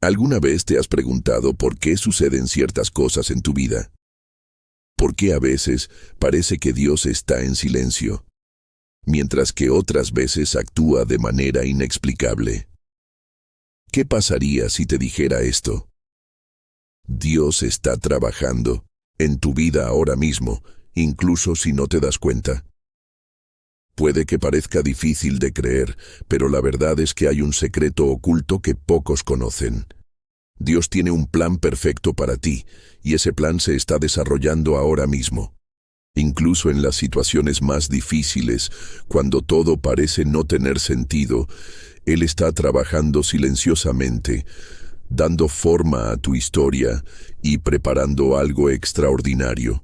¿Alguna vez te has preguntado por qué suceden ciertas cosas en tu vida? ¿Por qué a veces parece que Dios está en silencio, mientras que otras veces actúa de manera inexplicable? ¿Qué pasaría si te dijera esto? Dios está trabajando en tu vida ahora mismo, incluso si no te das cuenta. Puede que parezca difícil de creer, pero la verdad es que hay un secreto oculto que pocos conocen. Dios tiene un plan perfecto para ti, y ese plan se está desarrollando ahora mismo. Incluso en las situaciones más difíciles, cuando todo parece no tener sentido, Él está trabajando silenciosamente, dando forma a tu historia y preparando algo extraordinario.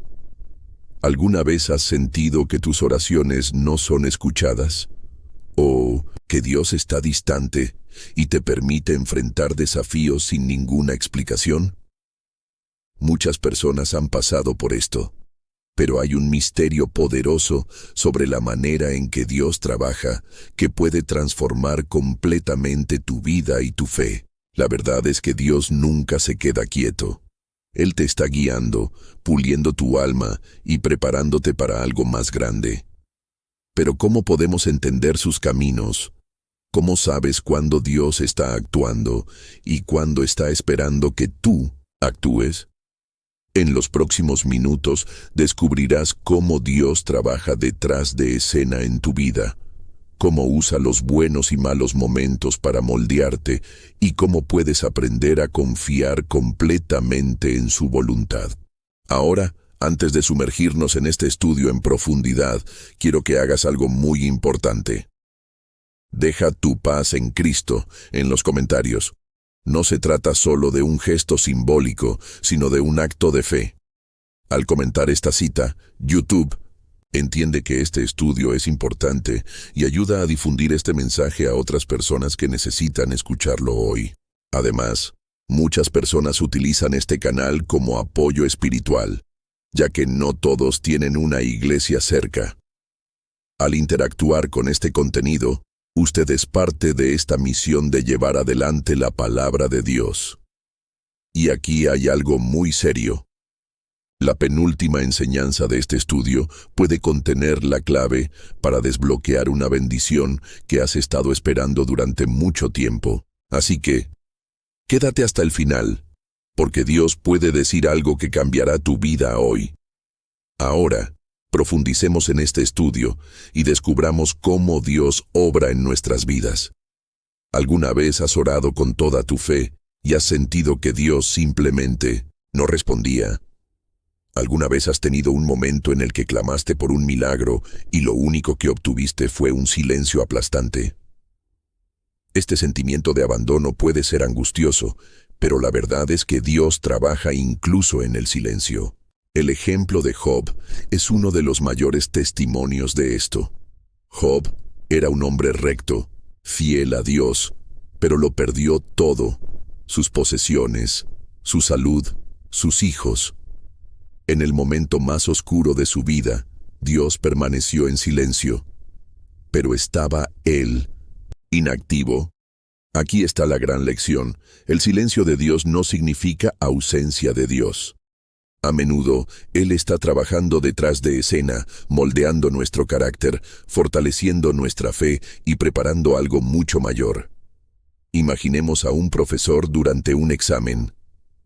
¿Alguna vez has sentido que tus oraciones no son escuchadas? ¿O que Dios está distante y te permite enfrentar desafíos sin ninguna explicación? Muchas personas han pasado por esto, pero hay un misterio poderoso sobre la manera en que Dios trabaja que puede transformar completamente tu vida y tu fe. La verdad es que Dios nunca se queda quieto. Él te está guiando, puliendo tu alma y preparándote para algo más grande. Pero ¿cómo podemos entender sus caminos? ¿Cómo sabes cuándo Dios está actuando y cuándo está esperando que tú actúes? En los próximos minutos descubrirás cómo Dios trabaja detrás de escena en tu vida, cómo usa los buenos y malos momentos para moldearte y cómo puedes aprender a confiar completamente en su voluntad. Ahora, antes de sumergirnos en este estudio en profundidad, quiero que hagas algo muy importante. Deja tu paz en Cristo en los comentarios. No se trata solo de un gesto simbólico, sino de un acto de fe. Al comentar esta cita, YouTube entiende que este estudio es importante y ayuda a difundir este mensaje a otras personas que necesitan escucharlo hoy. Además, muchas personas utilizan este canal como apoyo espiritual, ya que no todos tienen una iglesia cerca. Al interactuar con este contenido, usted es parte de esta misión de llevar adelante la palabra de Dios. Y aquí hay algo muy serio. La penúltima enseñanza de este estudio puede contener la clave para desbloquear una bendición que has estado esperando durante mucho tiempo. Así que, quédate hasta el final, porque Dios puede decir algo que cambiará tu vida hoy. Ahora, profundicemos en este estudio y descubramos cómo Dios obra en nuestras vidas. ¿Alguna vez has orado con toda tu fe y has sentido que Dios simplemente no respondía? ¿Alguna vez has tenido un momento en el que clamaste por un milagro y lo único que obtuviste fue un silencio aplastante? Este sentimiento de abandono puede ser angustioso, pero la verdad es que Dios trabaja incluso en el silencio. El ejemplo de Job es uno de los mayores testimonios de esto. Job era un hombre recto, fiel a Dios, pero lo perdió todo: sus posesiones, su salud, sus hijos. En el momento más oscuro de su vida, Dios permaneció en silencio. Pero estaba Él inactivo. Aquí está la gran lección. El silencio de Dios no significa ausencia de Dios. A menudo, Él está trabajando detrás de escena, moldeando nuestro carácter, fortaleciendo nuestra fe y preparando algo mucho mayor. Imaginemos a un profesor durante un examen.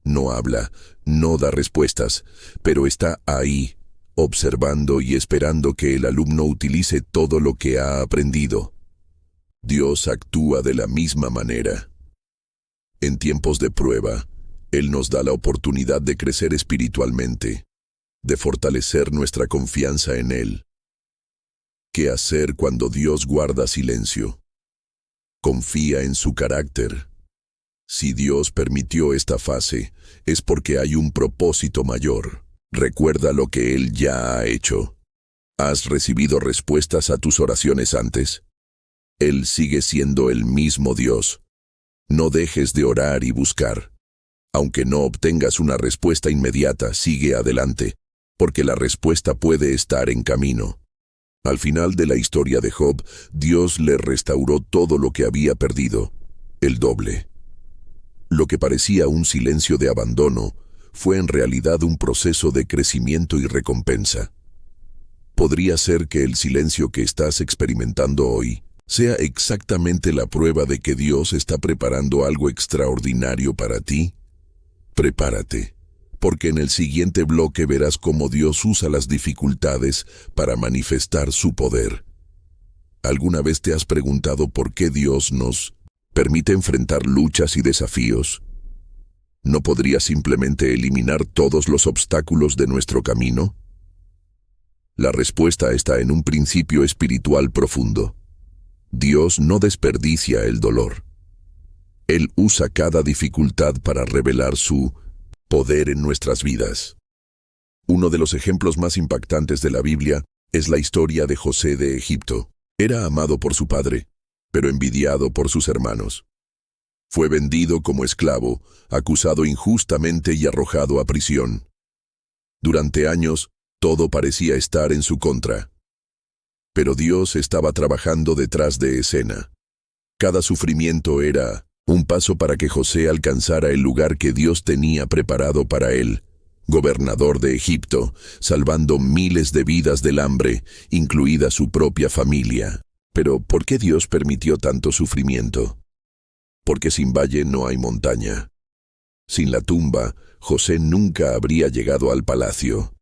No habla, no da respuestas, pero está ahí, observando y esperando que el alumno utilice todo lo que ha aprendido. Dios actúa de la misma manera. En tiempos de prueba, Él nos da la oportunidad de crecer espiritualmente, de fortalecer nuestra confianza en Él. ¿Qué hacer cuando Dios guarda silencio? Confía en su carácter. Si Dios permitió esta fase, es porque hay un propósito mayor. Recuerda lo que Él ya ha hecho. ¿Has recibido respuestas a tus oraciones antes? Él sigue siendo el mismo Dios. No dejes de orar y buscar. Aunque no obtengas una respuesta inmediata, sigue adelante, porque la respuesta puede estar en camino. Al final de la historia de Job, Dios le restauró todo lo que había perdido, el doble. Lo que parecía un silencio de abandono fue en realidad un proceso de crecimiento y recompensa. Podría ser que el silencio que estás experimentando hoy sea exactamente la prueba de que Dios está preparando algo extraordinario para ti. Prepárate, porque en el siguiente bloque verás cómo Dios usa las dificultades para manifestar su poder. ¿Alguna vez te has preguntado por qué Dios nos permite enfrentar luchas y desafíos? ¿No podría simplemente eliminar todos los obstáculos de nuestro camino? La respuesta está en un principio espiritual profundo. Dios no desperdicia el dolor. Él usa cada dificultad para revelar su poder en nuestras vidas. Uno de los ejemplos más impactantes de la Biblia es la historia de José de Egipto. Era amado por su padre, pero envidiado por sus hermanos. Fue vendido como esclavo, acusado injustamente y arrojado a prisión. Durante años, todo parecía estar en su contra. Pero Dios estaba trabajando detrás de escena. Cada sufrimiento era un paso para que José alcanzara el lugar que Dios tenía preparado para él, gobernador de Egipto, salvando miles de vidas del hambre, incluida su propia familia. Pero, ¿por qué Dios permitió tanto sufrimiento? Porque sin valle no hay montaña. Sin la tumba, José nunca habría llegado al palacio.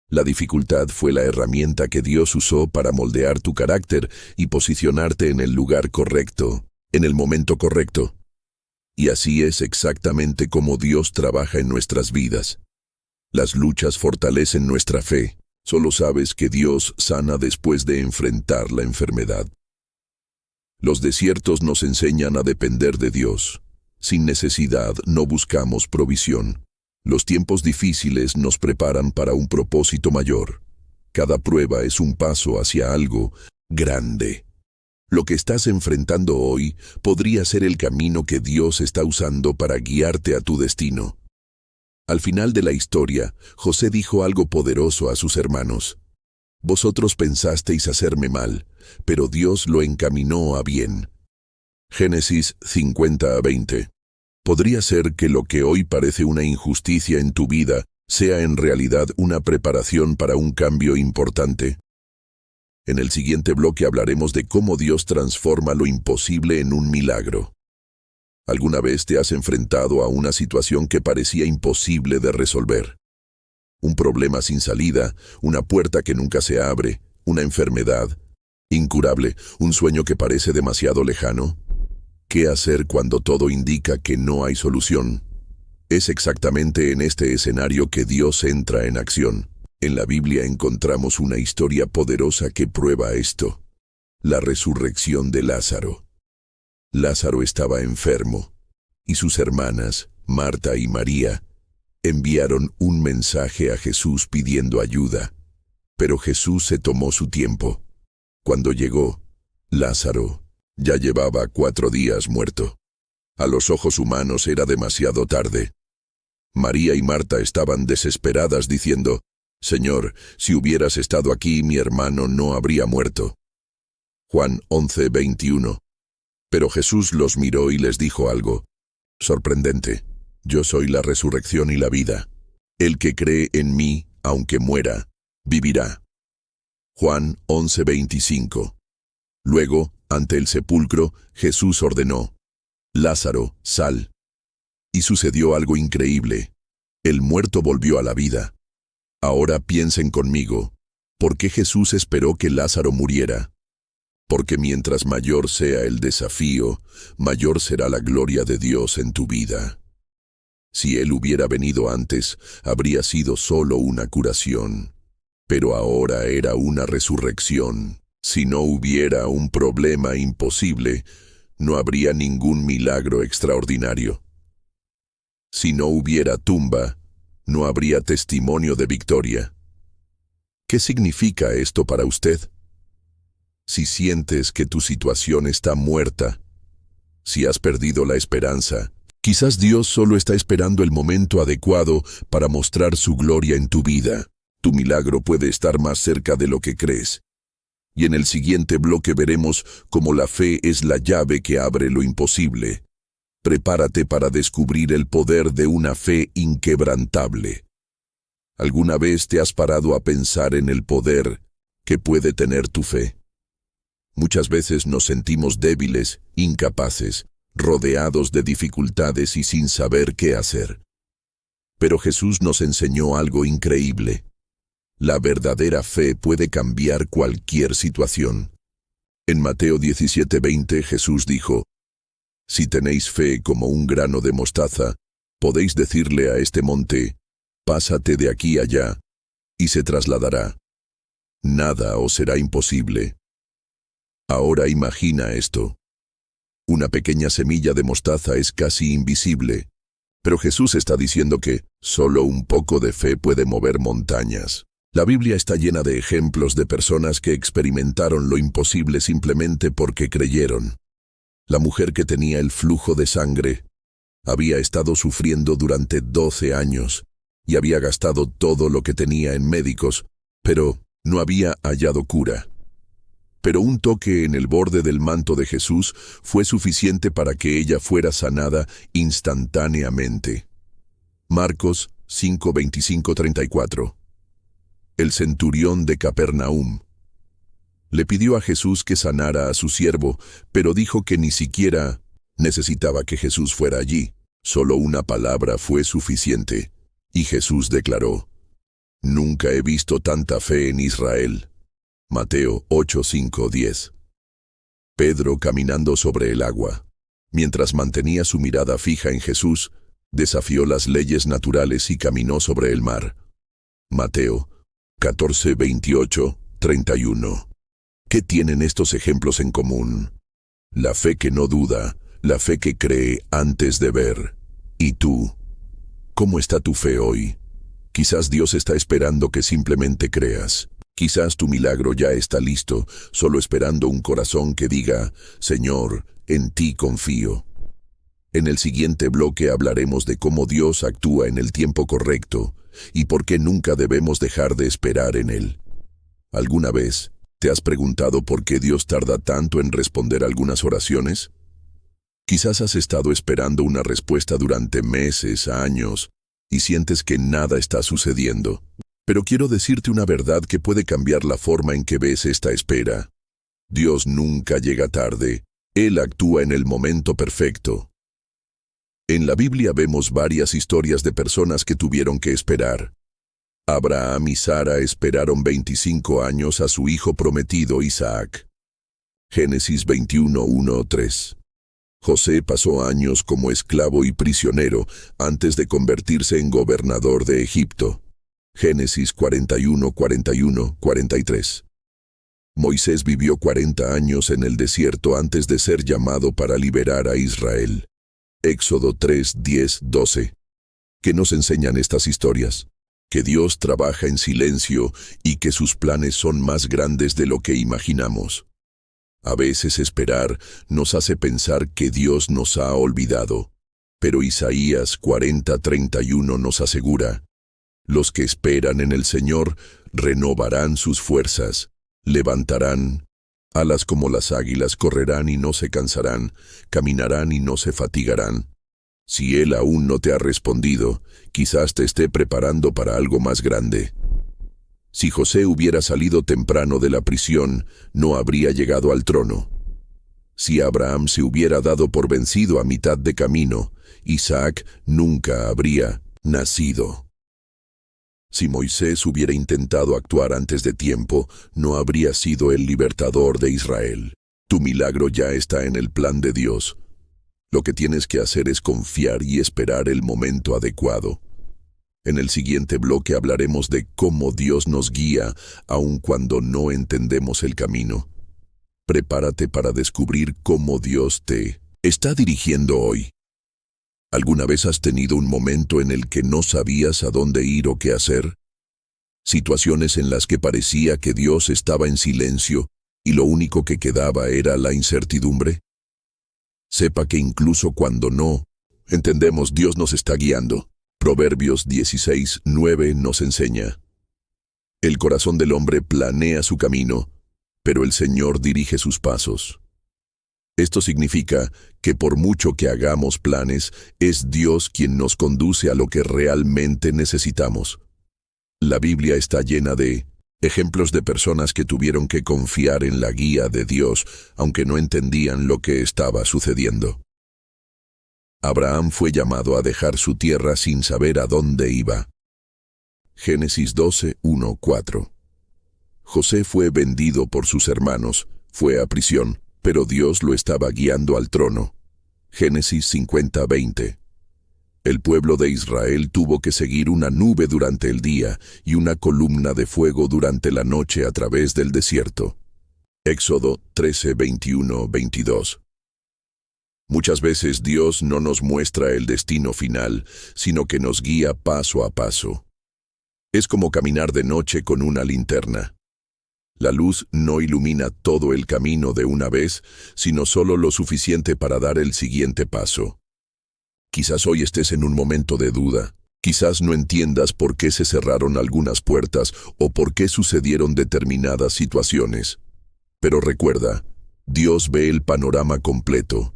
La dificultad fue la herramienta que Dios usó para moldear tu carácter y posicionarte en el lugar correcto, en el momento correcto. Y así es exactamente como Dios trabaja en nuestras vidas. Las luchas fortalecen nuestra fe. Solo sabes que Dios sana después de enfrentar la enfermedad. Los desiertos nos enseñan a depender de Dios. Sin necesidad no buscamos provisión. Los tiempos difíciles nos preparan para un propósito mayor. Cada prueba es un paso hacia algo grande. Lo que estás enfrentando hoy podría ser el camino que Dios está usando para guiarte a tu destino. Al final de la historia, José dijo algo poderoso a sus hermanos. Vosotros pensasteis hacerme mal, pero Dios lo encaminó a bien. Génesis 50:20. ¿Podría ser que lo que hoy parece una injusticia en tu vida sea en realidad una preparación para un cambio importante? En el siguiente bloque hablaremos de cómo Dios transforma lo imposible en un milagro. ¿Alguna vez te has enfrentado a una situación que parecía imposible de resolver? Un problema sin salida, una puerta que nunca se abre, una enfermedad incurable, un sueño que parece demasiado lejano. ¿Qué hacer cuando todo indica que no hay solución? Es exactamente en este escenario que Dios entra en acción. En la Biblia encontramos una historia poderosa que prueba esto. La resurrección de Lázaro. Lázaro estaba enfermo, y sus hermanas, Marta y María, enviaron un mensaje a Jesús pidiendo ayuda. Pero Jesús se tomó su tiempo. Cuando llegó, Lázaro ya llevaba 4 días muerto. A los ojos humanos era demasiado tarde. María y Marta estaban desesperadas diciendo, «Señor, si hubieras estado aquí, mi hermano no habría muerto». Juan 11:21. Pero Jesús los miró y les dijo algo sorprendente. «Yo soy la resurrección y la vida. El que cree en mí, aunque muera, vivirá». Juan 11:25. Luego, ante el sepulcro, Jesús ordenó, «Lázaro, sal». Y sucedió algo increíble. El muerto volvió a la vida. Ahora piensen conmigo, ¿por qué Jesús esperó que Lázaro muriera? Porque mientras mayor sea el desafío, mayor será la gloria de Dios en tu vida. Si Él hubiera venido antes, habría sido solo una curación. Pero ahora era una resurrección. Si no hubiera un problema imposible, no habría ningún milagro extraordinario. Si no hubiera tumba, no habría testimonio de victoria. ¿Qué significa esto para usted? Si sientes que tu situación está muerta, si has perdido la esperanza, quizás Dios solo está esperando el momento adecuado para mostrar su gloria en tu vida. Tu milagro puede estar más cerca de lo que crees. Y en el siguiente bloque veremos cómo la fe es la llave que abre lo imposible. Prepárate para descubrir el poder de una fe inquebrantable. ¿Alguna vez te has parado a pensar en el poder que puede tener tu fe? Muchas veces nos sentimos débiles, incapaces, rodeados de dificultades y sin saber qué hacer. Pero Jesús nos enseñó algo increíble. La verdadera fe puede cambiar cualquier situación. En Mateo 17:20 Jesús dijo: «Si tenéis fe como un grano de mostaza, podéis decirle a este monte: pásate de aquí allá, y se trasladará. Nada os será imposible». Ahora imagina esto. Una pequeña semilla de mostaza es casi invisible, pero Jesús está diciendo que solo un poco de fe puede mover montañas. La Biblia está llena de ejemplos de personas que experimentaron lo imposible simplemente porque creyeron. La mujer que tenía el flujo de sangre había estado sufriendo durante 12 años y había gastado todo lo que tenía en médicos, pero no había hallado cura. Pero un toque en el borde del manto de Jesús fue suficiente para que ella fuera sanada instantáneamente. Marcos 5:25-34. El centurión de Capernaum le pidió a Jesús que sanara a su siervo, pero dijo que ni siquiera necesitaba que Jesús fuera allí. Solo una palabra fue suficiente, y Jesús declaró: «Nunca he visto tanta fe en Israel». Mateo 8:5-10. Pedro, caminando sobre el agua, mientras mantenía su mirada fija en Jesús, desafió las leyes naturales y caminó sobre el mar. Mateo 14:28-31. ¿Qué tienen estos ejemplos en común? La fe que no duda, la fe que cree antes de ver. ¿Y tú? ¿Cómo está tu fe hoy? Quizás Dios está esperando que simplemente creas. Quizás tu milagro ya está listo, solo esperando un corazón que diga: «Señor, en ti confío». En el siguiente bloque hablaremos de cómo Dios actúa en el tiempo correcto y por qué nunca debemos dejar de esperar en Él. ¿Alguna vez te has preguntado por qué Dios tarda tanto en responder algunas oraciones? Quizás has estado esperando una respuesta durante meses, años, y sientes que nada está sucediendo. Pero quiero decirte una verdad que puede cambiar la forma en que ves esta espera. Dios nunca llega tarde. Él actúa en el momento perfecto. En la Biblia vemos varias historias de personas que tuvieron que esperar. Abraham y Sara esperaron 25 años a su hijo prometido Isaac. Génesis 21:1-3. José pasó años como esclavo y prisionero antes de convertirse en gobernador de Egipto. Génesis 41:43. Moisés vivió 40 años en el desierto antes de ser llamado para liberar a Israel. Éxodo 3:10-12. ¿Qué nos enseñan estas historias? Que Dios trabaja en silencio y que sus planes son más grandes de lo que imaginamos. A veces esperar nos hace pensar que Dios nos ha olvidado, pero Isaías 40:31 nos asegura: «Los que esperan en el Señor renovarán sus fuerzas, levantarán alas como las águilas, correrán y no se cansarán, caminarán y no se fatigarán». Si Él aún no te ha respondido, quizás te esté preparando para algo más grande. Si José hubiera salido temprano de la prisión, no habría llegado al trono. Si Abraham se hubiera dado por vencido a mitad de camino, Isaac nunca habría nacido. Si Moisés hubiera intentado actuar antes de tiempo, no habría sido el libertador de Israel. Tu milagro ya está en el plan de Dios. Lo que tienes que hacer es confiar y esperar el momento adecuado. En el siguiente bloque hablaremos de cómo Dios nos guía, aun cuando no entendemos el camino. Prepárate para descubrir cómo Dios te está dirigiendo hoy. ¿Alguna vez has tenido un momento en el que no sabías a dónde ir o qué hacer? Situaciones en las que parecía que Dios estaba en silencio y lo único que quedaba era la incertidumbre. Sepa que incluso cuando no entendemos, Dios nos está guiando. Proverbios 16:9 nos enseña: «El corazón del hombre planea su camino, pero el Señor dirige sus pasos». Esto significa que por mucho que hagamos planes, es Dios quien nos conduce a lo que realmente necesitamos. La Biblia está llena de ejemplos de personas que tuvieron que confiar en la guía de Dios, aunque no entendían lo que estaba sucediendo. Abraham fue llamado a dejar su tierra sin saber a dónde iba. Génesis 12, 1, 4. José fue vendido por sus hermanos, fue a prisión, pero Dios lo estaba guiando al trono. Génesis 50, 20. El pueblo de Israel tuvo que seguir una nube durante el día y una columna de fuego durante la noche a través del desierto. Éxodo 13, 21, 22. Muchas veces Dios no nos muestra el destino final, sino que nos guía paso a paso. Es como caminar de noche con una linterna. La luz no ilumina todo el camino de una vez, sino solo lo suficiente para dar el siguiente paso. Quizás hoy estés en un momento de duda. Quizás no entiendas por qué se cerraron algunas puertas o por qué sucedieron determinadas situaciones. Pero recuerda, Dios ve el panorama completo.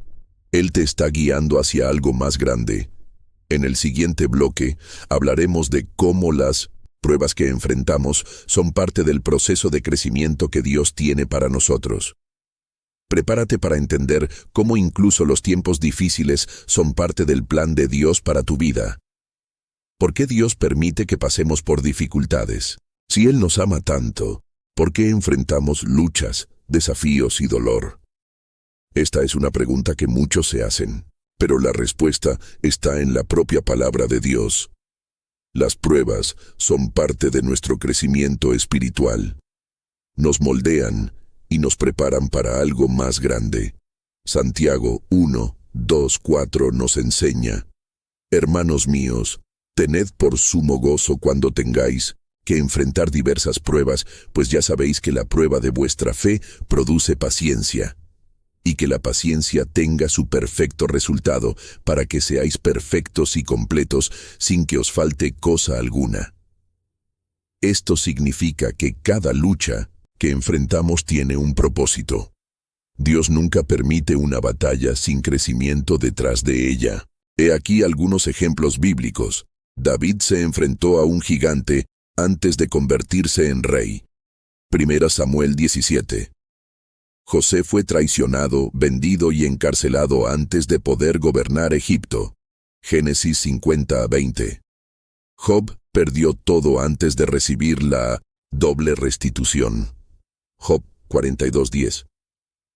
Él te está guiando hacia algo más grande. En el siguiente bloque hablaremos de cómo las pruebas que enfrentamos son parte del proceso de crecimiento que Dios tiene para nosotros. Prepárate para entender cómo incluso los tiempos difíciles son parte del plan de Dios para tu vida. ¿Por qué Dios permite que pasemos por dificultades? Si Él nos ama tanto, ¿por qué enfrentamos luchas, desafíos y dolor? Esta es una pregunta que muchos se hacen, pero la respuesta está en la propia palabra de Dios. Las pruebas son parte de nuestro crecimiento espiritual. Nos moldean y nos preparan para algo más grande. Santiago 1, 2, 4 nos enseña: Hermanos míos, tened por sumo gozo cuando tengáis que enfrentar diversas pruebas, pues ya sabéis que la prueba de vuestra fe produce paciencia, y que la paciencia tenga su perfecto resultado, para que seáis perfectos y completos, sin que os falte cosa alguna. Esto significa que cada lucha que enfrentamos tiene un propósito. Dios nunca permite una batalla sin crecimiento detrás de ella. He aquí algunos ejemplos bíblicos. David se enfrentó a un gigante antes de convertirse en rey. 1 Samuel 17. José fue traicionado, vendido y encarcelado antes de poder gobernar Egipto. Génesis 50 a 20. Job perdió todo antes de recibir la doble restitución. Job 42:10.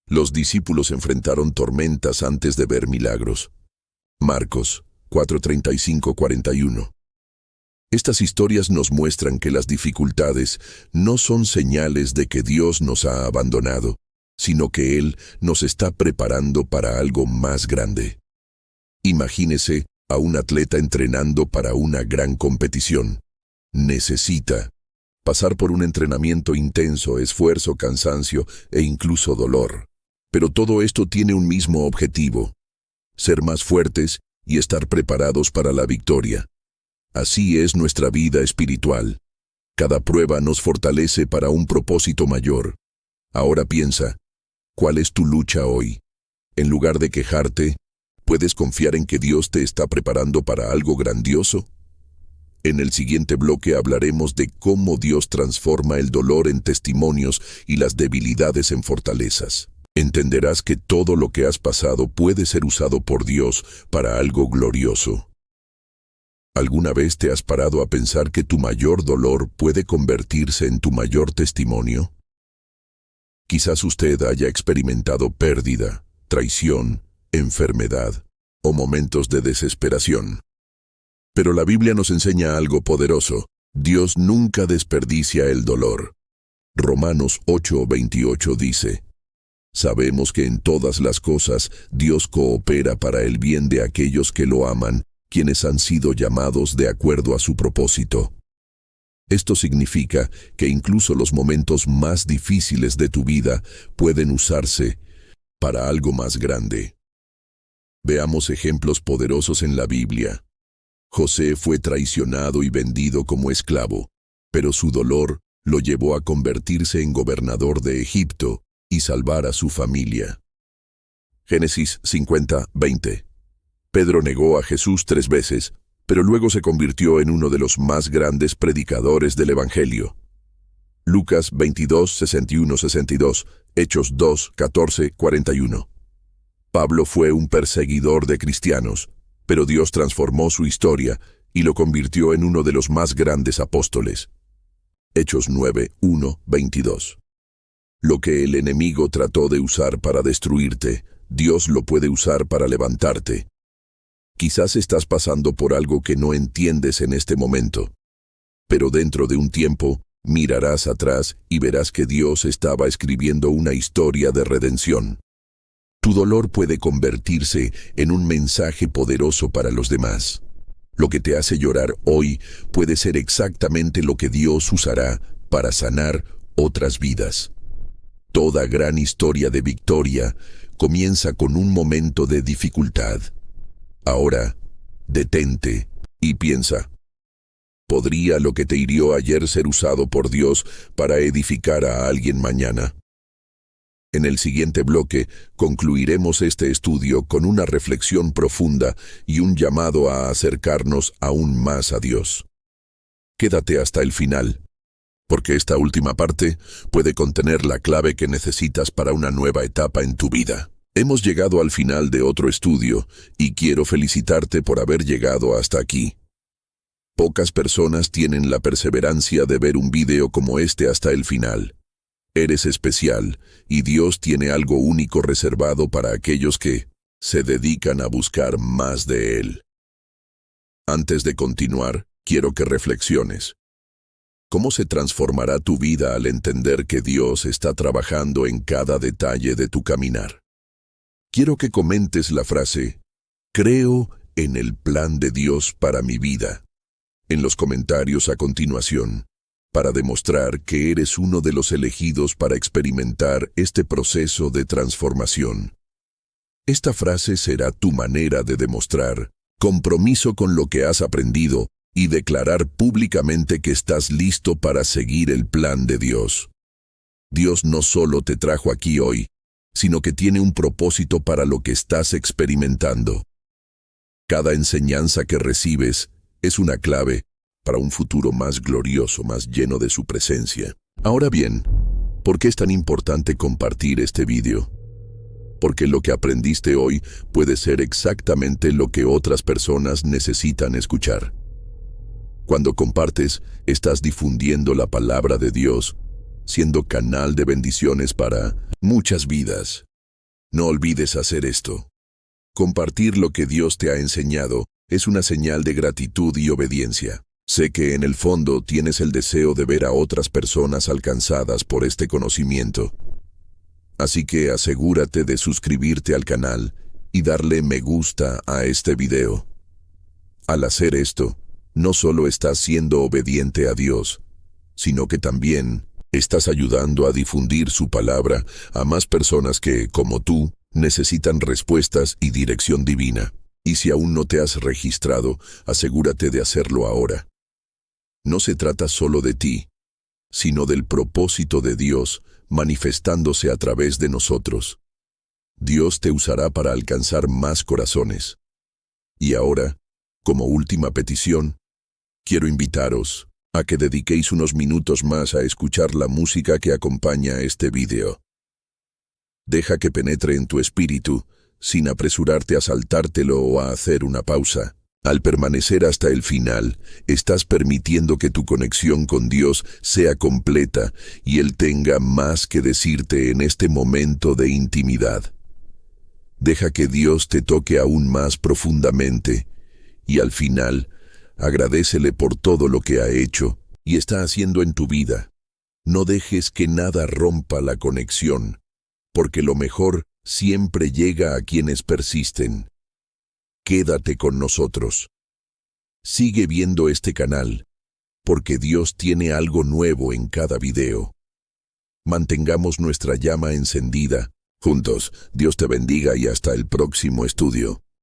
Los discípulos enfrentaron tormentas antes de ver milagros. Marcos 4:35-41. Estas historias nos muestran que las dificultades no son señales de que Dios nos ha abandonado, sino que Él nos está preparando para algo más grande. Imagínese a un atleta entrenando para una gran competición. Necesita pasar por un entrenamiento intenso, esfuerzo, cansancio e incluso dolor. Pero todo esto tiene un mismo objetivo: ser más fuertes y estar preparados para la victoria. Así es nuestra vida espiritual. Cada prueba nos fortalece para un propósito mayor. Ahora piensa, ¿cuál es tu lucha hoy? En lugar de quejarte, ¿puedes confiar en que Dios te está preparando para algo grandioso? En el siguiente bloque hablaremos de cómo Dios transforma el dolor en testimonios y las debilidades en fortalezas. Entenderás que todo lo que has pasado puede ser usado por Dios para algo glorioso. ¿Alguna vez te has parado a pensar que tu mayor dolor puede convertirse en tu mayor testimonio? Quizás usted haya experimentado pérdida, traición, enfermedad o momentos de desesperación. Pero la Biblia nos enseña algo poderoso: Dios nunca desperdicia el dolor. Romanos 8:28 dice: Sabemos que en todas las cosas Dios coopera para el bien de aquellos que lo aman, quienes han sido llamados de acuerdo a su propósito. Esto significa que incluso los momentos más difíciles de tu vida pueden usarse para algo más grande. Veamos ejemplos poderosos en la Biblia. José fue traicionado y vendido como esclavo, pero su dolor lo llevó a convertirse en gobernador de Egipto y salvar a su familia. Génesis 50:20. Pedro negó a Jesús 3 veces, pero luego se convirtió en uno de los más grandes predicadores del Evangelio. Lucas 22:61-62, Hechos 2:14-41. Pablo fue un perseguidor de cristianos, pero Dios transformó su historia y lo convirtió en uno de los más grandes apóstoles. Hechos 9:1-22. Lo que el enemigo trató de usar para destruirte, Dios lo puede usar para levantarte. Quizás estás pasando por algo que no entiendes en este momento, pero dentro de un tiempo mirarás atrás y verás que Dios estaba escribiendo una historia de redención. Tu dolor puede convertirse en un mensaje poderoso para los demás. Lo que te hace llorar hoy puede ser exactamente lo que Dios usará para sanar otras vidas. Toda gran historia de victoria comienza con un momento de dificultad. Ahora, detente y piensa. ¿Podría lo que te hirió ayer ser usado por Dios para edificar a alguien mañana? En el siguiente bloque concluiremos este estudio con una reflexión profunda y un llamado a acercarnos aún más a Dios. Quédate hasta el final, porque esta última parte puede contener la clave que necesitas para una nueva etapa en tu vida. Hemos llegado al final de otro estudio y quiero felicitarte por haber llegado hasta aquí. Pocas personas tienen la perseverancia de ver un video como este hasta el final. Eres especial y Dios tiene algo único reservado para aquellos que se dedican a buscar más de Él. Antes de continuar, quiero que reflexiones. ¿Cómo se transformará tu vida al entender que Dios está trabajando en cada detalle de tu caminar? Quiero que comentes la frase, creo en el plan de Dios para mi vida, en los comentarios a continuación, para demostrar que eres uno de los elegidos para experimentar este proceso de transformación. Esta frase será tu manera de demostrar compromiso con lo que has aprendido y declarar públicamente que estás listo para seguir el plan de Dios. Dios no solo te trajo aquí hoy, sino que tiene un propósito para lo que estás experimentando. Cada enseñanza que recibes es una clave para un futuro más glorioso, más lleno de su presencia. Ahora bien, ¿por qué es tan importante compartir este video? Porque lo que aprendiste hoy puede ser exactamente lo que otras personas necesitan escuchar. Cuando compartes, estás difundiendo la palabra de Dios, siendo canal de bendiciones para muchas vidas. No olvides hacer esto. Compartir lo que Dios te ha enseñado es una señal de gratitud y obediencia. Sé que en el fondo tienes el deseo de ver a otras personas alcanzadas por este conocimiento. Así que asegúrate de suscribirte al canal y darle me gusta a este video. Al hacer esto, no solo estás siendo obediente a Dios, sino que también estás ayudando a difundir su palabra a más personas que, como tú, necesitan respuestas y dirección divina. Y si aún no te has registrado, asegúrate de hacerlo ahora. No se trata solo de ti, sino del propósito de Dios manifestándose a través de nosotros. Dios te usará para alcanzar más corazones. Y ahora, como última petición, quiero invitaros a que dediquéis unos minutos más a escuchar la música que acompaña este video. Deja que penetre en tu espíritu, sin apresurarte a saltártelo o a hacer una pausa. Al permanecer hasta el final, estás permitiendo que tu conexión con Dios sea completa y Él tenga más que decirte en este momento de intimidad. Deja que Dios te toque aún más profundamente y al final, agradécele por todo lo que ha hecho y está haciendo en tu vida. No dejes que nada rompa la conexión, porque lo mejor siempre llega a quienes persisten. Quédate con nosotros. Sigue viendo este canal, porque Dios tiene algo nuevo en cada video. Mantengamos nuestra llama encendida. Juntos, Dios te bendiga y hasta el próximo estudio.